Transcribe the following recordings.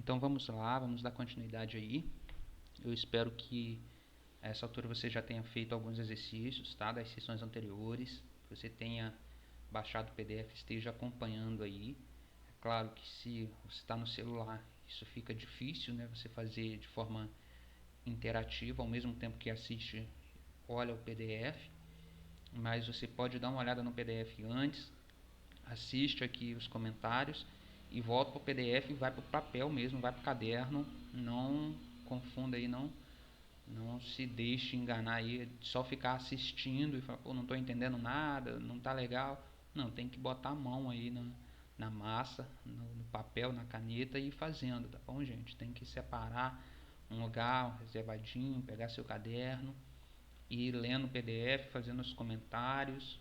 Então vamos lá, vamos dar continuidade aí. Eu espero que a essa altura você já tenha feito alguns exercícios, tá? Das sessões anteriores, que você tenha baixado o PDF, esteja acompanhando aí. É claro que se você está no celular, isso fica difícil, né? Você fazer de forma interativa, ao mesmo tempo que assiste, olha o PDF. Mas você pode dar uma olhada no PDF antes, assiste aqui os comentários e volta para o PDF e vai para o papel mesmo, vai para o caderno. Não confunda aí, não se deixe enganar aí, só ficar assistindo e falar, pô, não estou entendendo nada, não tá legal. Não, tem que botar a mão aí na massa, no papel, na caneta e ir fazendo, tá bom, gente? Tem que separar um lugar reservadinho, pegar seu caderno e ir lendo o PDF, fazendo os comentários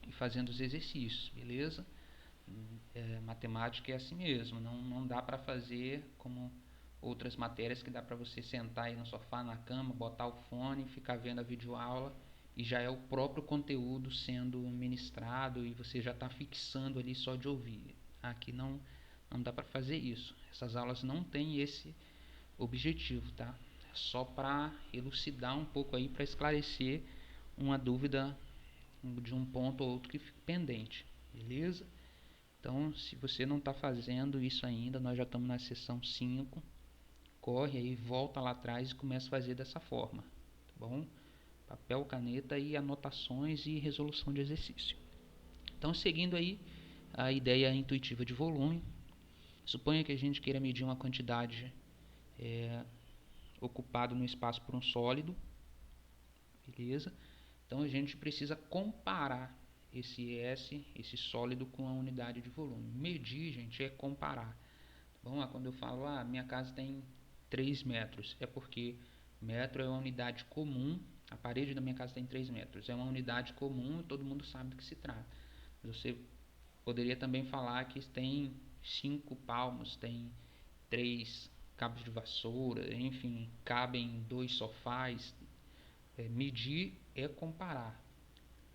e fazendo os exercícios, beleza? Matemática é assim mesmo, não dá para fazer como outras matérias que dá para você sentar aí no sofá, na cama, botar o fone, ficar vendo a videoaula e já é o próprio conteúdo sendo ministrado e você já está fixando ali só de ouvir. Aqui não dá para fazer isso. Essas aulas não têm esse objetivo, tá? É só para elucidar um pouco aí, para esclarecer uma dúvida de um ponto ou outro que fica pendente, beleza? Então, se você não está fazendo isso ainda, nós já estamos na sessão 5. Corre aí, volta lá atrás e começa a fazer dessa forma, tá bom? Papel, caneta e anotações e resolução de exercício. Então, seguindo aí a ideia intuitiva de volume, suponha que a gente queira medir uma quantidade ocupada no espaço por um sólido, beleza? Então, a gente precisa comparar esse sólido com a unidade de volume. Medir, gente, é comparar. Bom, quando eu falo, minha casa tem 3 metros, é porque metro é uma unidade comum, a parede da minha casa tem 3 metros, é uma unidade comum e todo mundo sabe do que se trata. Você poderia também falar que tem 5 palmos, tem 3 cabos de vassoura, enfim, cabem 2 sofás. Medir é comparar.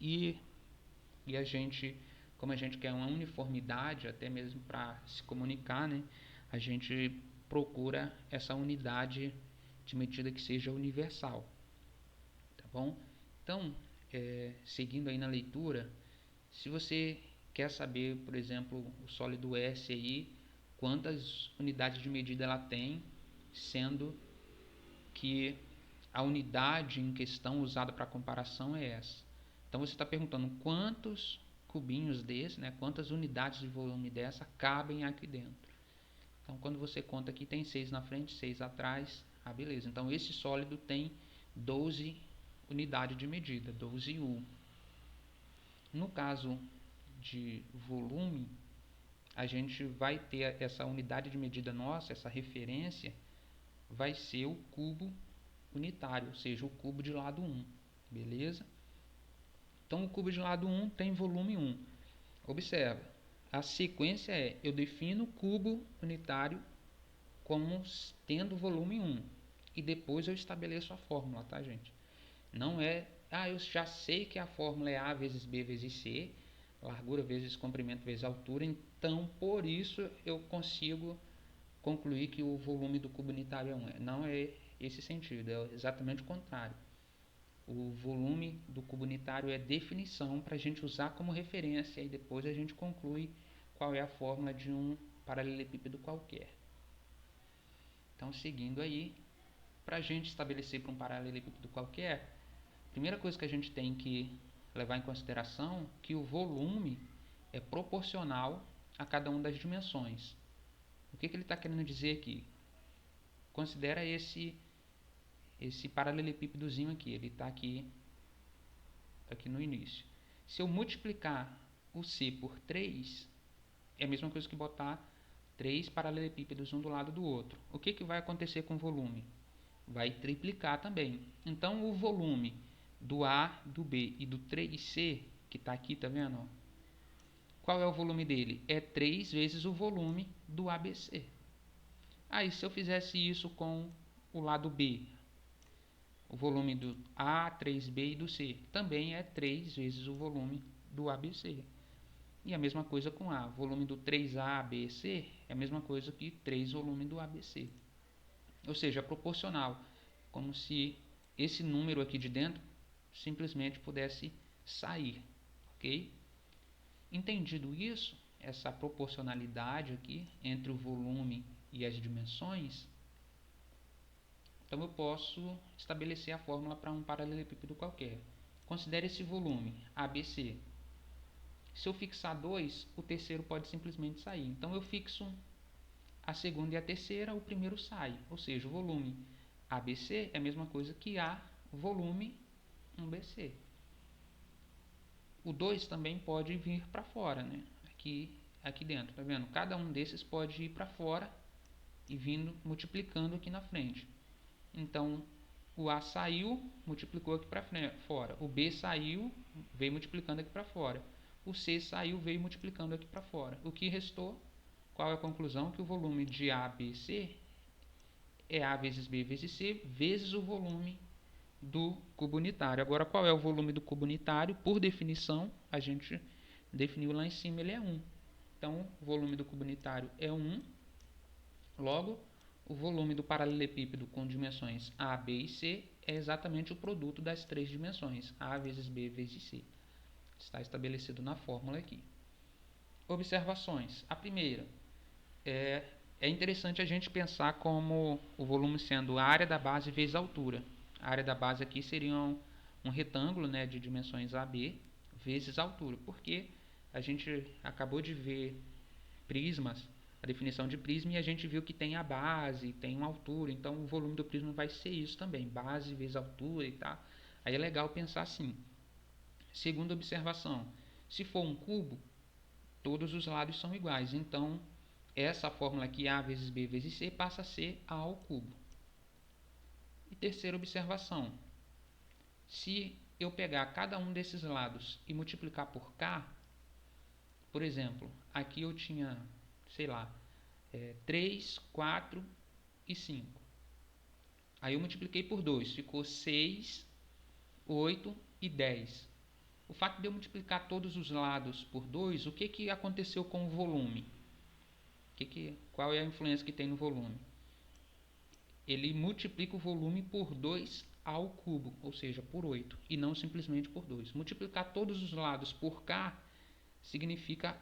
E a gente, como a gente quer uma uniformidade, até mesmo para se comunicar, né, a gente procura essa unidade de medida que seja universal, tá bom? Então, seguindo aí na leitura, se você quer saber, por exemplo, o sólido S aí, quantas unidades de medida ela tem, sendo que a unidade em questão usada para comparação é essa. Então você está perguntando quantos cubinhos desse, né, quantas unidades de volume dessa cabem aqui dentro. Então quando você conta aqui, tem 6 na frente, 6 atrás, beleza. Então esse sólido tem 12 unidades de medida, 12 U. No caso de volume, a gente vai ter essa unidade de medida nossa, essa referência, vai ser o cubo unitário, ou seja, o cubo de lado 1, beleza? Então o cubo de lado 1 tem volume 1. Observa, a sequência eu defino o cubo unitário como tendo volume 1 e depois eu estabeleço a fórmula, tá, gente? Não é, eu já sei que a fórmula é A vezes B vezes C, largura vezes comprimento vezes altura, então por isso eu consigo concluir que o volume do cubo unitário é 1. Não é esse sentido, é exatamente o contrário. O volume do cubo unitário é definição para a gente usar como referência e depois a gente conclui qual é a fórmula de um paralelepípedo qualquer. Então, seguindo aí, para a gente estabelecer para um paralelepípedo qualquer, a primeira coisa que a gente tem que levar em consideração é que o volume é proporcional a cada uma das dimensões. O que ele está querendo dizer aqui? Considera esse paralelepípedozinho aqui, ele está aqui no início. Se eu multiplicar o C por 3, é a mesma coisa que botar 3 paralelepípedos um do lado do outro. O que vai acontecer com o volume? Vai triplicar também. Então o volume do A, do B e do 3C, que está aqui, tá vendo? Qual é o volume dele? É 3 vezes o volume do ABC. Aí se eu fizesse isso com o lado B, o volume do A, 3B e do C também é 3 vezes o volume do ABC. E a mesma coisa com A. Volume do 3A, B, C é a mesma coisa que 3 volume do ABC. Ou seja, é proporcional. Como se esse número aqui de dentro simplesmente pudesse sair. Ok? Entendido isso, essa proporcionalidade aqui entre o volume e as dimensões, então eu posso estabelecer a fórmula para um paralelepípedo qualquer. Considere esse volume, ABC. Se eu fixar 2, o terceiro pode simplesmente sair. Então eu fixo a segunda e a terceira, o primeiro sai. Ou seja, o volume ABC é a mesma coisa que A volume 1BC. O 2 também pode vir para fora, né? Aqui dentro, tá vendo? Cada um desses pode ir para fora e vindo multiplicando aqui na frente. Então, o A saiu, multiplicou aqui para fora. O B saiu, veio multiplicando aqui para fora. O C saiu, veio multiplicando aqui para fora. O que restou? Qual é a conclusão? Que o volume de A, B, C é A vezes B vezes C vezes o volume do cubo unitário. Agora, qual é o volume do cubo unitário? Por definição, a gente definiu lá em cima, ele é 1. Então, o volume do cubo unitário é 1. Logo, o volume do paralelepípedo com dimensões A, B e C é exatamente o produto das três dimensões, A vezes B vezes C. Está estabelecido na fórmula aqui. Observações. A primeira, é interessante a gente pensar como o volume sendo a área da base vezes a altura. A área da base aqui seria um retângulo, né, de dimensões AB vezes a altura, porque a gente acabou de ver prismas, a definição de prisma, e a gente viu que tem a base, tem uma altura, então o volume do prisma vai ser isso também, base vezes altura e tal. Aí é legal pensar assim. Segunda observação, se for um cubo, todos os lados são iguais, então essa fórmula aqui, A vezes B vezes C, passa a ser A ao cubo. E terceira observação, se eu pegar cada um desses lados e multiplicar por K, por exemplo, aqui eu tinha, sei lá, 3, 4 e 5. Aí eu multipliquei por 2, ficou 6, 8 e 10. O fato de eu multiplicar todos os lados por 2, o que aconteceu com o volume? Qual é a influência que tem no volume? Ele multiplica o volume por 2 ao cubo, ou seja, por 8, e não simplesmente por 2. Multiplicar todos os lados por K significa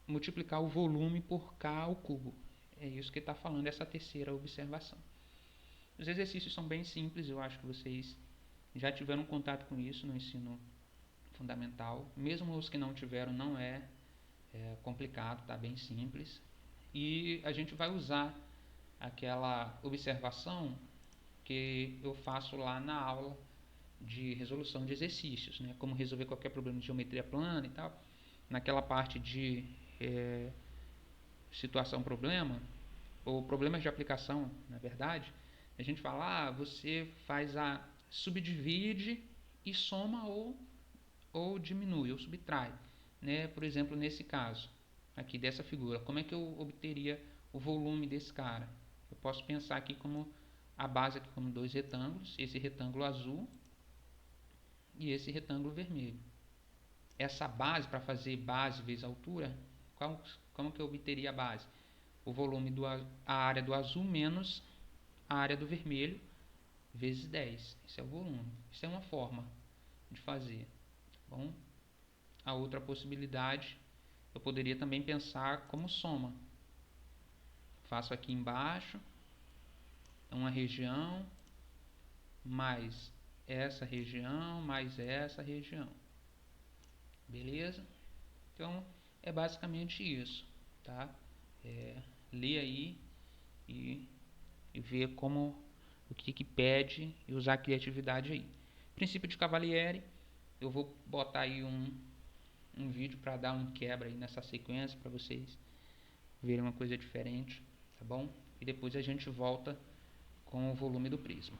multiplicar o volume por K ao cubo. É isso que está falando essa terceira observação. Os exercícios são bem simples, eu acho que vocês já tiveram contato com isso no ensino fundamental. Mesmo os que não tiveram, não é complicado, está bem simples. E a gente vai usar aquela observação que eu faço lá na aula de resolução de exercícios, né? Como resolver qualquer problema de geometria plana e tal. Naquela parte de situação-problema, ou problemas de aplicação, na verdade, a gente fala, você faz a subdivide e soma ou diminui, ou subtrai. Né? Por exemplo, nesse caso, aqui dessa figura, como é que eu obteria o volume desse cara? Eu posso pensar aqui como a base aqui como dois retângulos, esse retângulo azul e esse retângulo vermelho. Essa base, para fazer base vezes altura, como que eu obteria a base? O volume a área do azul menos a área do vermelho vezes 10. Esse é o volume. Isso é uma forma de fazer. Bom, a outra possibilidade, eu poderia também pensar como soma. Faço aqui embaixo uma região mais essa região mais essa região. Beleza? Então, é basicamente isso, tá? Lê aí e ver o que pede e usar a criatividade aí. Princípio de Cavalieri, eu vou botar aí um vídeo para dar um quebra aí nessa sequência para vocês verem uma coisa diferente, tá bom? E depois a gente volta com o volume do prisma.